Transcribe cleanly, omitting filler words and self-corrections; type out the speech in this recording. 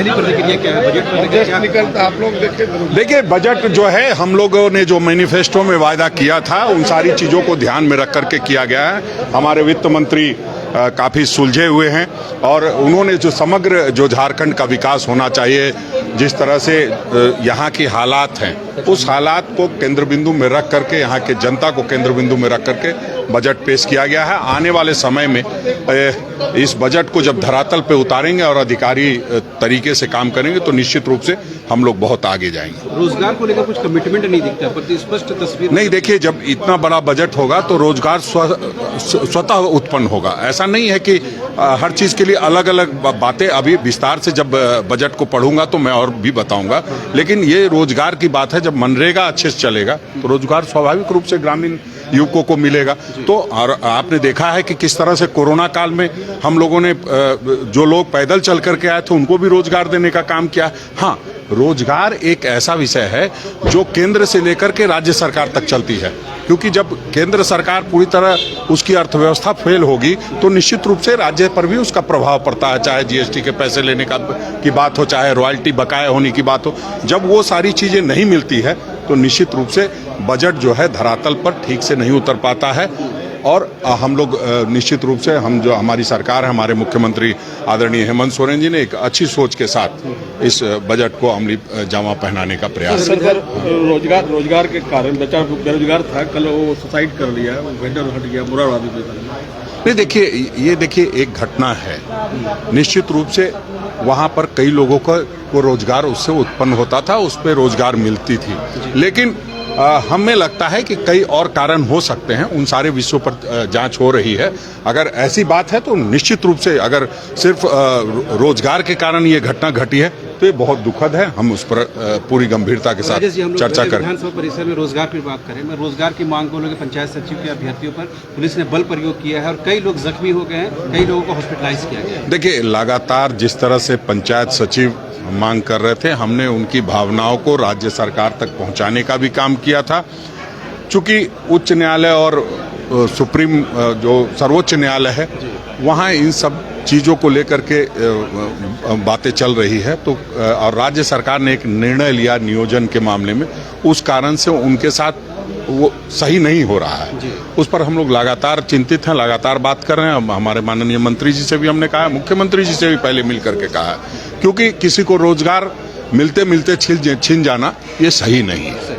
पहली प्रतिक्रिया क्या है बजट को लेकर? निकलता आप लोग देखिए, बजट जो है हम लोगों ने जो मैनिफेस्टो में वायदा किया था उन सारी चीज़ों को ध्यान में रख करके किया गया है। हमारे वित्त मंत्री काफ़ी सुलझे हुए हैं और उन्होंने जो समग्र जो झारखंड का विकास होना चाहिए, जिस तरह से यहाँ की हालात हैं, उस हालात को केंद्र बिंदु में रख करके, यहाँ के जनता को केंद्र बिंदु में रख करके बजट पेश किया गया है। आने वाले समय में इस बजट को जब धरातल पे उतारेंगे और अधिकारी तरीके से काम करेंगे तो निश्चित रूप से हम लोग बहुत आगे जाएंगे। रोजगार को लेकर कुछ कमिटमेंट नहीं दिखता, पर स्पष्ट तस्वीर नहीं, देखिए, जब इतना बड़ा बजट होगा तो रोजगार स्वतः उत्पन्न होगा। ऐसा नहीं है कि हर चीज़ के लिए अलग अलग बातें, अभी विस्तार से जब बजट को पढ़ूंगा तो मैं और भी बताऊंगा, लेकिन ये रोजगार की बात है। जब मनरेगा अच्छे से चलेगा तो रोजगार स्वाभाविक रूप से ग्रामीण युवकों को मिलेगा। तो और आपने देखा है कि किस तरह से कोरोना काल में हम लोगों ने जो लोग पैदल चल करके आए थे उनको भी रोजगार देने का काम किया। हाँ, रोजगार एक ऐसा विषय है जो केंद्र से लेकर के राज्य सरकार तक चलती है, क्योंकि जब केंद्र सरकार पूरी तरह उसकी अर्थव्यवस्था फेल होगी तो निश्चित रूप से राज्य पर भी उसका प्रभाव पड़ता है, चाहे जीएसटी के पैसे लेने की बात हो, चाहे रॉयल्टी बकाया होने की बात हो। जब वो सारी चीज़ें नहीं मिलती है तो निश्चित रूप से बजट जो है धरातल पर ठीक से नहीं उतर पाता है। और हम लोग निश्चित रूप से जो हमारी सरकार है, हमारे मुख्यमंत्री आदरणीय हेमंत सोरेन जी ने एक अच्छी सोच के साथ इस बजट को अमली जामा पहनाने का प्रयास किया। रोजगार के कारण बच्चा बेरोजगार था, कल वो सुसाइड कर लिया, वेंडर हट गया, मुरादाबादी में। नहीं, देखिए एक घटना है। निश्चित रूप से वहाँ पर कई लोगों को रोजगार उससे उत्पन्न होता था, उस पर रोजगार मिलती थी, लेकिन हमें लगता है कि कई और कारण हो सकते हैं। उन सारे विषयों पर जांच हो रही है। अगर ऐसी बात है तो निश्चित रूप से अगर सिर्फ रोजगार के कारण ये घटना घटी है तो ये बहुत दुखद है। हम उस पर पूरी गंभीरता के साथ चर्चा करें। विधानसभा परिसर में रोजगार की बात करें, मैं रोजगार की मांग को लेकर पंचायत सचिव के अभ्यर्थियों पर पुलिस ने बल प्रयोग किया है और कई लोग जख्मी हो गए हैं, कई लोगों को हॉस्पिटलाइज किया गया है। देखिए, लगातार जिस तरह से पंचायत सचिव मांग कर रहे थे, हमने उनकी भावनाओं को राज्य सरकार तक पहुंचाने का भी काम किया था। चूंकि उच्च न्यायालय और सुप्रीम जो सर्वोच्च न्यायालय है, वहाँ इन सब चीज़ों को लेकर के बातें चल रही है, तो और राज्य सरकार ने एक निर्णय लिया नियोजन के मामले में, उस कारण से उनके साथ वो सही नहीं हो रहा है। उस पर हम लोग लगातार चिंतित हैं, लगातार बात कर रहे हैं। हमारे माननीय मंत्री जी से भी हमने कहा, मुख्यमंत्री जी से भी पहले मिल करके कहा है, क्योंकि किसी को रोजगार मिलते मिलते छिन जाना ये सही नहीं है।